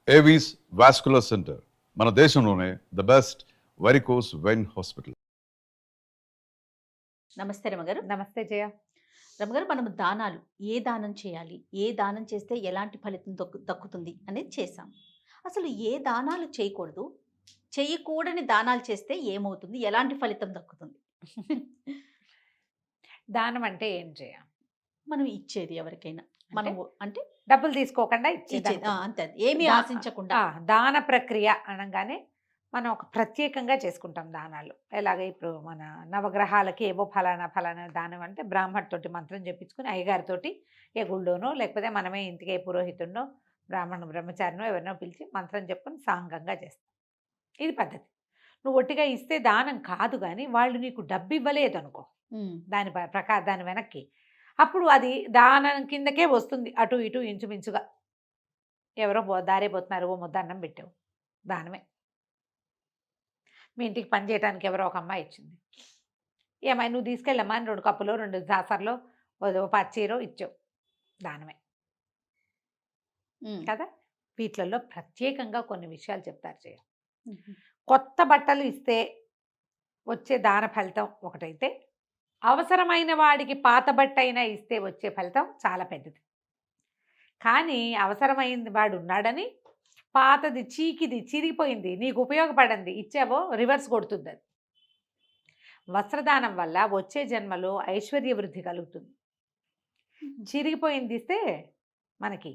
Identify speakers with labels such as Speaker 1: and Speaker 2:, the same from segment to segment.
Speaker 1: Avis vascular centre మన దేశంలోనే the best varicose vein hospital.
Speaker 2: నమస్తే రమగారు.
Speaker 3: నమస్తే జయ.
Speaker 2: రమగారు, మనం దానాలు ఏ దానం చేయాలి, ఏ దానం చేస్తే ఎలాంటి ఫలితం దక్కుతుంది అనేది చేశాం. అసలు ఏ దానాలు చేయకూడదు, చేయకూడని దానాలు చేస్తే ఏమవుతుంది, ఎలాంటి ఫలితం దక్కుతుంది?
Speaker 3: దానం అంటే ఏం జయ?
Speaker 2: మనం ఇచ్చేది ఎవరికైనా, మనం అంటే
Speaker 3: డబ్బులు తీసుకోకుండా
Speaker 2: ఇచ్చేది, అంతే, ఏమీ ఆశించకుండా.
Speaker 3: దాన ప్రక్రియ అనగానే మనం ఒక ప్రత్యేకంగా చేసుకుంటాం దానాలు. ఎలాగే ఇప్పుడు మన నవగ్రహాలకి ఏవో ఫలానా ఫలానా దానం అంటే బ్రాహ్మణుడితోటి మంత్రం చెప్పించుకుని అయ్యగారితోటి ఏ గుళ్ళోనో లేకపోతే మనమే ఇంటికి ఏ పురోహితుడినో బ్రహ్మచారినో ఎవరినో పిలిచి మంత్రం చెప్పుకొని సాంగంగా చేస్తాం. ఇది పద్ధతి. నువ్వు ఒట్టిగా ఇస్తే దానం కాదు, కానీ వాళ్ళు నీకు డబ్బు ఇవ్వలేదు అనుకో, దాని వెనక్కి, అప్పుడు అది దానం కిందకే వస్తుంది. అటు ఇటు ఇంచుమించుగా ఎవరో దారే పోతున్నారు, ఓ ముద్ద అన్నం పెట్టావు, దానమే. మీ ఇంటికి పని చేయడానికి ఎవరో ఒక అమ్మాయి ఇచ్చింది, ఏమై నువ్వు తీసుకెళ్ళమ్మా అని 2 కప్పులో 2 దాసర్లో ఓ పచ్చీరో ఇచ్చావు, దానమే కదా. వీటిలలో ప్రత్యేకంగా కొన్ని విషయాలు చెప్తారు చేయ. కొత్త బట్టలు ఇస్తే వచ్చే దాన ఫలితం ఒకటైతే, అవసరమైన వాడికి పాత బట్ట అయినా ఇస్తే వచ్చే ఫలితం చాలా పెద్దది. కానీ అవసరమైంది వాడు ఉన్నాడని పాతది చీకిది చిరిగిపోయింది నీకు ఉపయోగపడింది ఇచ్చావో రివర్స్ కొడుతుంది. అది వస్త్రదానం వల్ల వచ్చే జన్మలో ఐశ్వర్య వృద్ధి కలుగుతుంది. చిరిగిపోయింది ఇస్తే మనకి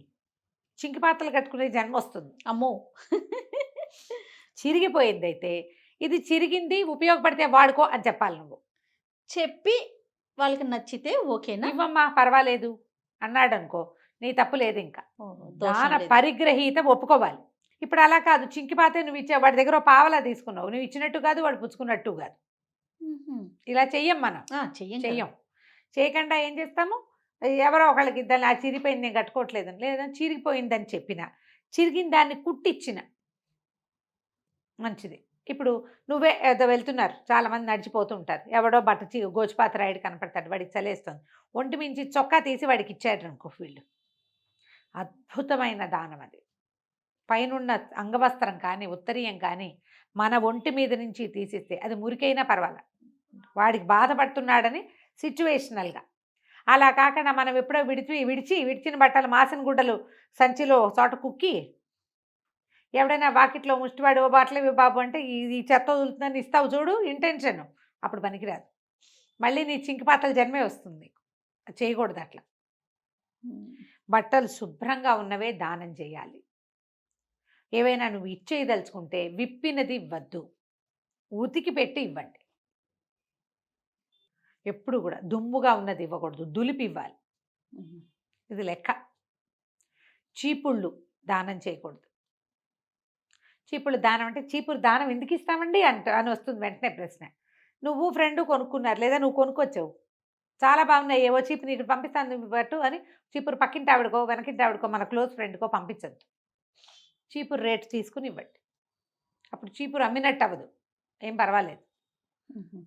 Speaker 3: చింకి పాత్రలు కట్టుకునే జన్మ వస్తుంది.
Speaker 2: అమ్మో.
Speaker 3: చిరిగిపోయింది అయితే ఇది చిరిగింది, ఉపయోగపడితే వాడుకో అని చెప్పాలి. నువ్వు
Speaker 2: చెప్పి వాళ్ళకి నచ్చితే ఓకేనా,
Speaker 3: ఇవ్వమ్మా పర్వాలేదు అన్నాడు అనుకో, నీ తప్పు లేదు. ఇంకా దాన పరిగ్రహీత ఒప్పుకోవాలి. ఇప్పుడు అలా కాదు, చింకిపాతే నువ్వు ఇచ్చావు, వాడి దగ్గర పావలా తీసుకున్నావు, నువ్వు ఇచ్చినట్టు కాదు, వాడు పుచ్చుకున్నట్టు కాదు. ఇలా చెయ్యం మనం, చెయ్యం. చేయకుండా ఏం చేస్తాము, ఎవరో ఒకళ్ళకి ఇద్దాన్ని, ఆ చిరిగిపోయింది నేను కట్టుకోవట్లేదు లేదా చిరిగిపోయిందని చెప్పిన, చిరిగిన దాన్ని కుట్టిచ్చిన మంచిది. ఇప్పుడు నువ్వే వెళ్తున్నారు, చాలామంది నడిచిపోతూ ఉంటారు, ఎవడో గోచిపాత రాయుడు కనపడతాడు, వాడికి చలేస్తుంది, ఒంటి మించి చొక్కా తీసి వాడికి ఇచ్చాడు అనుకో, వీళ్ళు అద్భుతమైన దానం అది. పైనున్న అంగవస్త్రం కానీ ఉత్తరీయం కానీ మన ఒంటి మీద నుంచి తీసిస్తే అది మురికైనా పర్వాలేదు, వాడికి బాధపడుతున్నాడని సిచ్యువేషనల్గా. అలా కాకుండా మనం ఎప్పుడో విడిచిన బట్టలు మాసిన గుడ్డలు సంచిలో చోట కుక్కి ఎవడైనా వాకిట్లో ముష్టివాడు ఓ బట్టలు బాబు అంటే ఈ చెత్త వదులుతుందని ఇస్తావు చూడు, ఇంటెన్షన్, అప్పుడు పనికిరాదు. మళ్ళీ నీ చింకిపాతల జన్మే వస్తుంది. చేయకూడదు అట్లా. బట్టలు శుభ్రంగా ఉన్నవే దానం చేయాలి. ఏవైనా నువ్వు ఇచ్చేయదలుచుకుంటే విప్పినది ఇవ్వద్దు, ఉతికి పెట్టి ఇవ్వండి. ఎప్పుడు కూడా దుమ్ముగా ఉన్నది ఇవ్వకూడదు, దులిపి ఇవ్వాలి. ఇది లెక్క. చీపుళ్ళు దానం చేయకూడదు. చీపుళ్ళు దానం అంటే, చీపురు దానం ఎందుకు ఇస్తామండి అని వస్తుంది వెంటనే ప్రశ్న. నువ్వు ఫ్రెండ్ కొనుక్కున్నారు, లేదా నువ్వు కొనుక్కొచ్చావు, చాలా బాగున్నాయి, ఏవో చీపురు ఇక్కడ పంపిస్తాను బట్టు అని చీపురు పక్కింటి ఆవిడకో వెనకింటి ఆవిడకో మన క్లోజ్ ఫ్రెండ్కో పంపించద్దు. చీపురు రేట్ తీసుకుని ఇవ్వండి. అప్పుడు చీపురు అమ్మినట్టు అవ్వదు, ఏం పర్వాలేదు,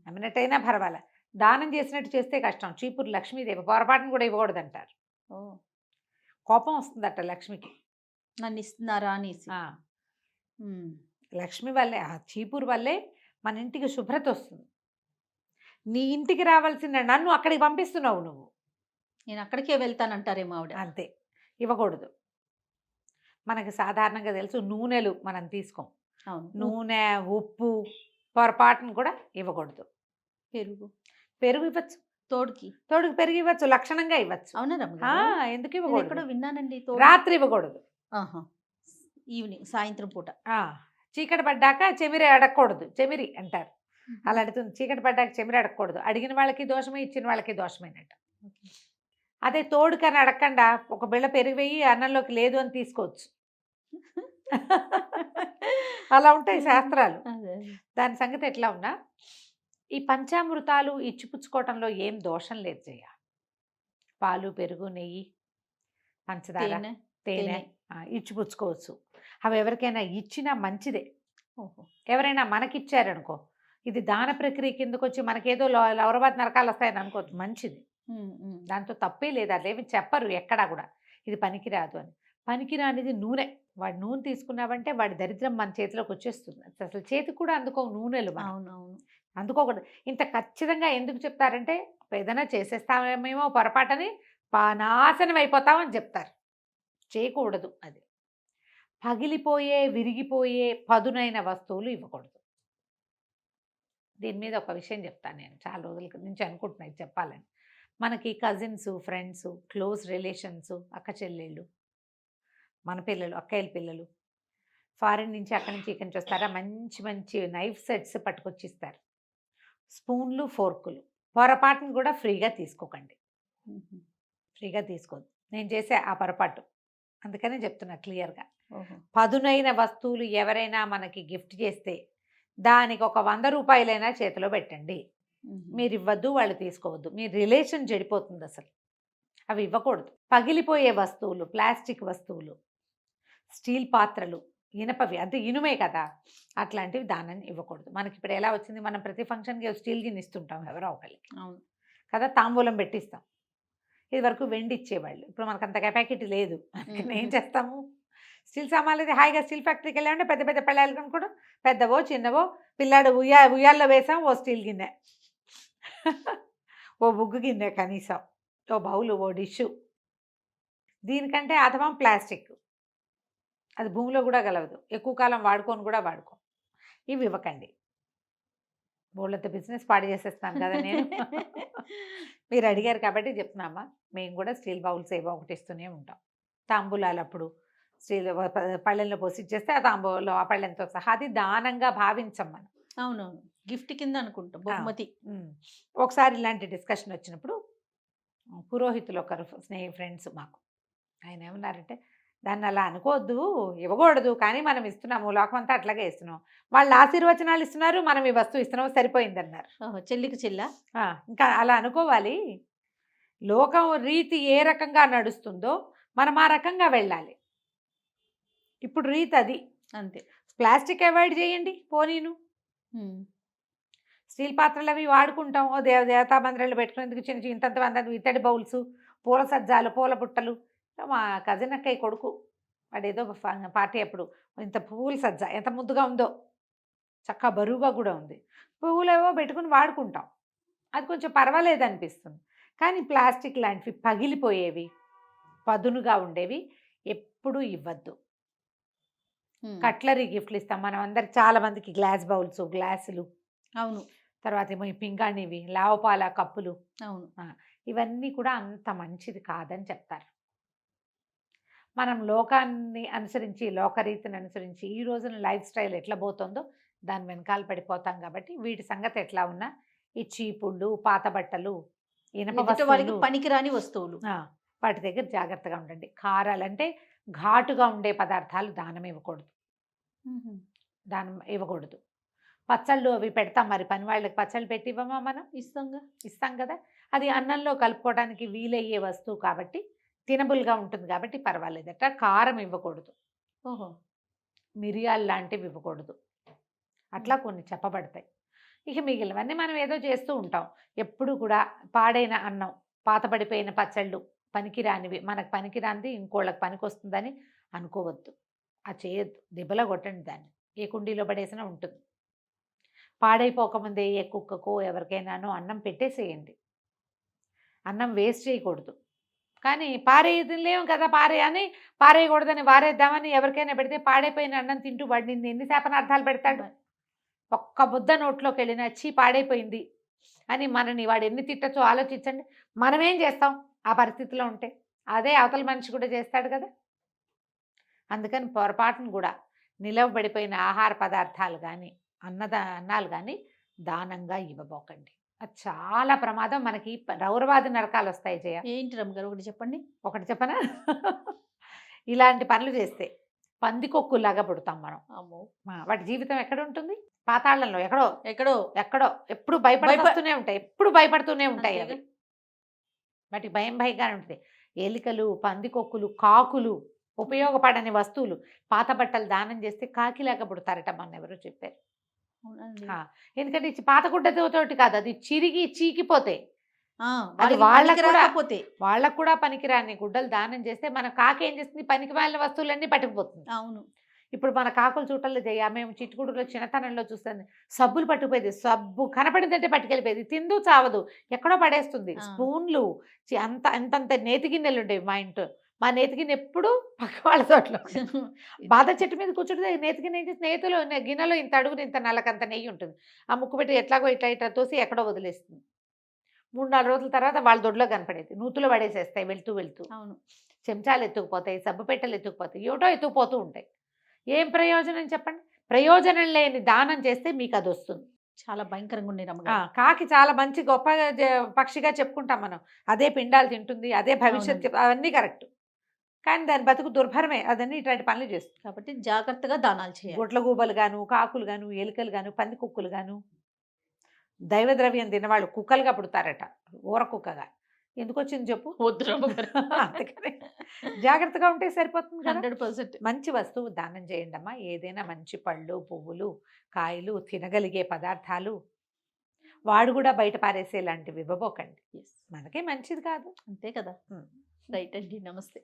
Speaker 3: అమ్మినట్టయినా పర్వాలేదు. దానం చేసినట్టు చేస్తే కష్టం. చీపురు లక్ష్మీదేవి, పొరపాటును కూడా ఇవ్వకూడదు అంటారు. కోపం వస్తుందట లక్ష్మికి,
Speaker 2: నన్ను ఇస్తున్నారా అనేసి.
Speaker 3: లక్ష్మి వల్లే, ఆ చీపురు వల్లే మన ఇంటికి శుభ్రత వస్తుంది. నీ ఇంటికి రావాల్సిన నన్ను అక్కడికి పంపిస్తున్నావు, నువ్వు
Speaker 2: నేను అక్కడికే వెళ్తానంటారేమో ఆవిడ.
Speaker 3: అంతే, ఇవ్వకూడదు. మనకి సాధారణంగా తెలుసు, నూనెలు మనం తీసుకోం, నూనె ఉప్పు పొరపాటును కూడా ఇవ్వకూడదు. పెరుగు ఇవ్వచ్చు, తోడుకి పెరుగు ఇవ్వచ్చు, లక్షణంగా ఇవ్వచ్చు.
Speaker 2: అవునా?
Speaker 3: ఎందుకు ఇవ్వకూడదు?
Speaker 2: విన్నానండి.
Speaker 3: రాత్రి ఇవ్వకూడదు,
Speaker 2: ఈవినింగ్, సాయంత్రం పూట.
Speaker 3: చీకటి పడ్డాక చెమిరి అడగకూడదు, చెమిరి అంటారు. అలా అడుగుతుంది, చీకటి పడ్డాక చెమిరి అడగకూడదు. అడిగిన వాళ్ళకి దోషమే, ఇచ్చిన వాళ్ళకి దోషమేనట్టు. అదే తోడుకని అడగకుండా ఒక బిళ్ళ పెరుగు వేయి అన్నంలోకి లేదు అని తీసుకోవచ్చు. అలా ఉంటాయి శాస్త్రాలు. దాని సంగతి ఎట్లా ఉన్నా ఈ పంచామృతాలు ఇచ్చిపుచ్చుకోవటంలో ఏం దోషం లేదు జయ. పాలు, పెరుగు, నెయ్యి, పంచదార, తేనె ఇచ్చిపుచ్చుకోవచ్చు. అవి ఎవరికైనా ఇచ్చినా మంచిదే. ఎవరైనా మనకిచ్చారనుకో, ఇది దాన ప్రక్రియ కిందకు వచ్చి మనకేదో లౌరబాద్ నరకాలు వస్తాయని అనుకోవచ్చు, మంచిది, దాంతో తప్పే లేదు. అదేమి చెప్పరు ఎక్కడా కూడా ఇది పనికిరాదు అని. పనికిరానిది నూనె, వాడు నూనె తీసుకున్నావంటే వాడి దరిద్రం మన చేతిలోకి వచ్చేస్తుంది. అసలు చేతికి కూడా అందుకో నూనెలు మనం.
Speaker 2: అవునవును.
Speaker 3: అందుకోకూడదు. ఇంత ఖచ్చితంగా ఎందుకు చెప్తారంటే, ఏదైనా చేసేస్తామేమో పొరపాటని నాశనం అయిపోతామని చెప్తారు. చేయకూడదు అది. పగిలిపోయే, విరిగిపోయే పదునైన వస్తువులు ఇవ్వకూడదు. దీని మీద ఒక విషయం చెప్తాను నేను. చాలా రోజుల నుంచి అనుకుంటున్నా ఇది చెప్పాలని. మనకి కజిన్స్, ఫ్రెండ్స్, క్లోజ్ రిలేషన్స్, అక్క చెల్లెళ్ళు, మన పిల్లలు, అక్కయ్యల పిల్లలు ఫారిన్ నుంచి అక్కడి నుంచి ఇక్కడి నుంచి వస్తారా, మంచి మంచి నైఫ్ సెట్స్ పట్టుకొచ్చి ఇస్తారు. స్పూన్లు, ఫోర్కులు పొరపాటును కూడా ఫ్రీగా తీసుకోకండి.
Speaker 2: హుహు.
Speaker 3: ఫ్రీగా తీసుకోవద్దు. నేను చేసే ఆ పొరపాటు. అందుకనే చెప్తున్నా క్లియర్గా.
Speaker 2: ఓహో!
Speaker 3: పదునైన వస్తువులు ఎవరైనా మనకి గిఫ్ట్ చేస్తే దానికి ఒక 100 రూపాయలైనా చేతిలో పెట్టండి.
Speaker 2: హుహు.
Speaker 3: మీరు ఇవ్వద్దు, వాళ్ళు తీసుకోవద్దు. మీ రిలేషన్ చెడిపోతుంది అసలు. అవి ఇవ్వకూడదు. పగిలిపోయే వస్తువులు, ప్లాస్టిక్ వస్తువులు, స్టీల్ పాత్రలు, ఇనపవి అంటే ఇనుమే కదా, అట్లాంటివి దానం ఇవ్వకూడదు. మనకి ఇప్పుడు ఎలా వచ్చింది, మనం ప్రతి ఫంక్షన్కి స్టీల్ గిన్నె ఇస్తుంటాం ఎవరో ఒకరికి
Speaker 2: అవును.
Speaker 3: కదా, తాంబూలం పెట్టిస్తాం. ఇది వరకు వెండి ఇచ్చేవాళ్ళు. ఇప్పుడు మనకు అంత కెపాసిటీ లేదు. అందుకని ఏం చేస్తాము, స్టీల్ సామాన్లు అయితే హాయిగా స్టీల్ ఫ్యాక్టరీకి వెళ్ళామంటే పెద్ద పెద్ద పళ్ళాలు కొనుక్కోవడం, పెద్దవో చిన్నవో, పిల్లాడు ఉయ్యాల్లో వేసాం ఓ స్టీల్ గిన్నె, ఓ బుగ్గు గిన్నె కనీసం, ఓ బౌలు, ఓ డిష్షు. దీనికంటే అథవా ప్లాస్టిక్, అది భూమిలో కూడా కలవదు, ఎక్కువ కాలం వాడుకొని కూడా వాడుకో. ఇవి ఇవ్వకండి. బోళ్ళంత బిజినెస్ పాడు చేసేస్తాను కదా నేను. మీరు అడిగారు కాబట్టి చెప్తున్నామా, మేము కూడా స్టీల్ బౌల్స్ ఏవో ఒకటి ఇస్తూనే ఉంటాం. తాంబూలాలు అప్పుడు స్టీల్ పళ్ళెంలో పోసి ఇచ్చేస్తే ఆ తాంబూలం ఆ పళ్ళెంతో సహా అది దానంగా భావించం మనం.
Speaker 2: అవునవును. గిఫ్ట్ కింద అనుకుంటాం, బహుమతి.
Speaker 3: ఒకసారి ఇలాంటి డిస్కషన్ వచ్చినప్పుడు పురోహితులు ఒకరు ఫ్రెండ్స్ మాకు, ఆయన ఏమన్నారంటే, దాన్ని అలా అనుకోవద్దు, ఇవ్వకూడదు, కానీ మనం ఇస్తున్నాము, లోకం అంతా అట్లాగే ఇస్తున్నాం, వాళ్ళు ఆశీర్వచనాలు ఇస్తున్నారు, మనం ఈ వస్తువు ఇస్తున్నాము, సరిపోయిందన్నారు.
Speaker 2: ఓహో! చెల్లికి చెల్లా?
Speaker 3: ఇంకా అలా అనుకోవాలి. లోకం రీతి ఏ రకంగా నడుస్తుందో మనం ఆ రకంగా వెళ్ళాలి. ఇప్పుడు రీతి అది.
Speaker 2: అంతే.
Speaker 3: ప్లాస్టిక్ అవాయిడ్ చేయండి పోనీను. స్టీల్ పాత్రలు అవి వాడుకుంటాం, ఓ దేవతా మందిరాలు పెట్టుకునేందుకు చిన్న చిన్న ఇంతంత ఇత్తడి బౌల్స్, పూల సజ్జాలు, పూల బుట్టలు. మా కజిన్ అక్కయ్య కొడుకు వాడు ఏదో పార్టీ అప్పుడు ఇంత పువ్వుల సజ్జ ఎంత ముద్దుగా ఉందో, చక్కగా బరువుగా కూడా ఉంది. పువ్వులు ఏవో పెట్టుకుని వాడుకుంటాం, అది కొంచెం పర్వాలేదు అనిపిస్తుంది. కానీ ప్లాస్టిక్ లాంటివి పగిలిపోయేవి, పదునుగా ఉండేవి ఎప్పుడూ ఇవ్వద్దు. కట్లరీ గిఫ్ట్లు ఇస్తాం మనం అందరికి, చాలా మందికి గ్లాస్ బౌల్స్, గ్లాసులు.
Speaker 2: అవును.
Speaker 3: తర్వాత ఏమో ఈ పింగాణివి, లావపాల కప్పులు.
Speaker 2: అవును.
Speaker 3: ఇవన్నీ కూడా అంత మంచిది కాదని చెప్తారు. మనం లోకాన్ని అనుసరించి, లోకరీతిని అనుసరించి ఈ రోజున లైఫ్ స్టైల్ ఎట్లా పోతుందో దాని వెనకాల పడిపోతాం. కాబట్టి వీటి సంగతి ఎట్లా ఉన్నా ఈ చీపుళ్ళు, పాత బట్టలు, ఇనప
Speaker 2: ఎదుటి వాళ్ళకి
Speaker 3: వస్తువులు,
Speaker 2: పనికిరాని వస్తువులు.
Speaker 3: వాటి దగ్గర జాగ్రత్తగా ఉండండి. కారాలంటే ఘాటుగా ఉండే పదార్థాలు దానం ఇవ్వకూడదు. పచ్చళ్ళు అవి పెడతాం, మరి పని వాళ్ళకి పచ్చళ్ళు పెట్టి ఇవ్వమా మనం? ఇస్తాం కదా. అది అన్నంలో కలుపుకోవడానికి వీలయ్యే వస్తువు కాబట్టి, తినబుల్గా ఉంటుంది కాబట్టి పర్వాలేదట. కారం ఇవ్వకూడదు.
Speaker 2: ఓహో!
Speaker 3: మిరియాలు లాంటివి ఇవ్వకూడదు. అట్లా కొన్ని చెప్పబడతాయి. ఇక మిగిలినవన్నీ మనం ఏదో చేస్తూ ఉంటాం. ఎప్పుడు కూడా పాడైన అన్నం, పాతపడిపోయిన పచ్చళ్ళు, పనికిరానివి, మనకు పనికిరానిది ఇంకోళ్ళకి పనికి వస్తుందని అనుకోవద్దు. అది చేయొద్దు. దెబ్బలా కొట్టండి దాన్ని, ఏ కుండీలో పడేసినా ఉంటుంది. పాడైపోకముందే ఏ కుక్కకో ఎవరికైనానో అన్నం పెట్టేసేయండి. అన్నం వేస్ట్ చేయకూడదు. కానీ పారేయలేము కదా, పారేయకూడదని వారేద్దామని ఎవరికైనా పెడితే పాడైపోయిన అన్నం తింటూ వాడు ఎన్ని శాపనార్థాలు పెడతాడు. ఒక్క ముద్ద నోట్లోకి వెళ్ళినా చీ పాడైపోయింది అని మనని వాడు ఎన్ని తిట్టచ్చో ఆలోచించండి. మనమేం చేస్తాం ఆ పరిస్థితిలో ఉంటే? అదే అవతల మనిషి కూడా చేస్తాడు కదా. అందుకని పొరపాటును కూడా నిలవబడిపోయిన ఆహార పదార్థాలు కానీ, అన్నాలు కానీ దానంగా ఇవ్వబోకండి. అది చాలా ప్రమాదం. మనకి రౌరవాది నరకాలు వస్తాయి. జయ,
Speaker 2: ఏంటి రమ్మగారు ఒకటి చెప్పండి.
Speaker 3: ఒకటి చెప్పనా? ఇలాంటి పనులు చేస్తే పందికొక్కులాగా పుడతాం మనం.
Speaker 2: అమ్మో!
Speaker 3: వాటి జీవితం ఎక్కడ ఉంటుంది? పాతాళంలో ఎక్కడో
Speaker 2: ఎక్కడో
Speaker 3: ఎక్కడో. ఎప్పుడు భయపడుతూనే ఉంటాయి అవి. వాటికి భయంగానే ఉంటుంది. ఎలికలు, పందికొక్కులు, కాకులు, ఉపయోగపడని వస్తువులు. పాత బట్టలు దానం చేస్తే కాకిలాగా పుడతారట, మొన్న ఎవరో చెప్పారు. ఎందుకంటే పాత గుడ్డతోటి కాదు, అది చిరిగి చీకిపోతాయి.
Speaker 2: వాళ్ళకి
Speaker 3: వాళ్ళకు
Speaker 2: పనికి
Speaker 3: కూడా-
Speaker 2: రాకపోతే
Speaker 3: వాళ్ళకు కూడా పనికిరాని గుడ్డలు దానం చేస్తే మన కాకి ఏం చేస్తుంది, పనికి వాళ్ళ వస్తువులన్నీ పట్టుకుపోతుంది.
Speaker 2: అవును.
Speaker 3: ఇప్పుడు మన కాకులు చూటల్లో చేయ మేము చిట్టుకుడులో చిన్నతనంలో చూస్తాను, సబ్బులు పట్టుకుపోయేది, సబ్బు కనపడిందంటే పట్టుకెళ్ళిపోయేది, తిందు చావదు, ఎక్కడో పడేస్తుంది.
Speaker 2: ఆ.
Speaker 3: స్పూన్లు అంతంత నేతి గిన్నెలు ఉండేవి మా ఇంట్లో. మా నేతి గిన్నె ఎప్పుడు పక్క వాళ్ళ తోటలో ఉండేది. బాధ చెట్టు మీద కూర్చుంటే నేతి గిన్నె ఏం చేసి గిన్నెలో ఇంత అడుగుని ఇంత నల్లకంత నెయ్యి ఉంటుంది. ఆ ముక్కు పెట్టి ఎట్లాగో ఇట్లా తోసి ఎక్కడో వదిలేస్తుంది. 3-4 రోజుల తర్వాత వాళ్ళ దొడ్లో కనపడేది, నూతులు పడేసేస్తాయి వెళ్తూ వెళ్తూ.
Speaker 2: అవును.
Speaker 3: చెంచాలు ఎత్తుకుపోతాయి, సబ్బు పెట్టెలు ఎత్తుకుపోతాయి, ఏటో ఎత్తుకుపోతూ ఉంటాయి. ఏం ప్రయోజనం చెప్పండి? ప్రయోజనం లేని దానం చేస్తే మీకు అది వస్తుంది.
Speaker 2: చాలా భయంకరంగా ఉండే రమ్మగారు.
Speaker 3: కాకి చాలా మంచి గొప్ప పక్షిగా చెప్పుకుంటాం మనం. అదే పిండాలు తింటుంది, అదే భవిష్యత్తు, అవన్నీ కరెక్ట్. కానీ దాని బతుకు దుర్భరమే, అదన్నీ ఇట్లాంటి పనులు చేస్తుంది.
Speaker 2: కాబట్టి జాగ్రత్తగా దానాలు చేయాలి.
Speaker 3: గుడ్లగూబలు గాను, కాకులు గాను, ఎలుకలు గాను, పంది కుక్కలు గాను, దైవద్రవ్యం తినవాళ్ళు కుక్కలుగా పుడతారట, ఊర కుక్కగా. ఎందుకు వచ్చింది చెప్పు?
Speaker 2: వద్దు రమ్మగారు.
Speaker 3: అందుకని జాగ్రత్తగా ఉంటే సరిపోతుంది కదా.
Speaker 2: 100%.
Speaker 3: మంచి వస్తువు దానం చేయండి అమ్మా. ఏదైనా మంచి పళ్ళు, పువ్వులు, కాయలు, తినగలిగే పదార్థాలు. వాడు కూడా బయట పారేసేలాంటివి ఇవ్వబోకండి,
Speaker 2: Yes.
Speaker 3: మనకే మంచిది కాదు.
Speaker 2: అంతే కదా.
Speaker 3: ఉమ్.
Speaker 2: రైట్ అండి. నమస్తే.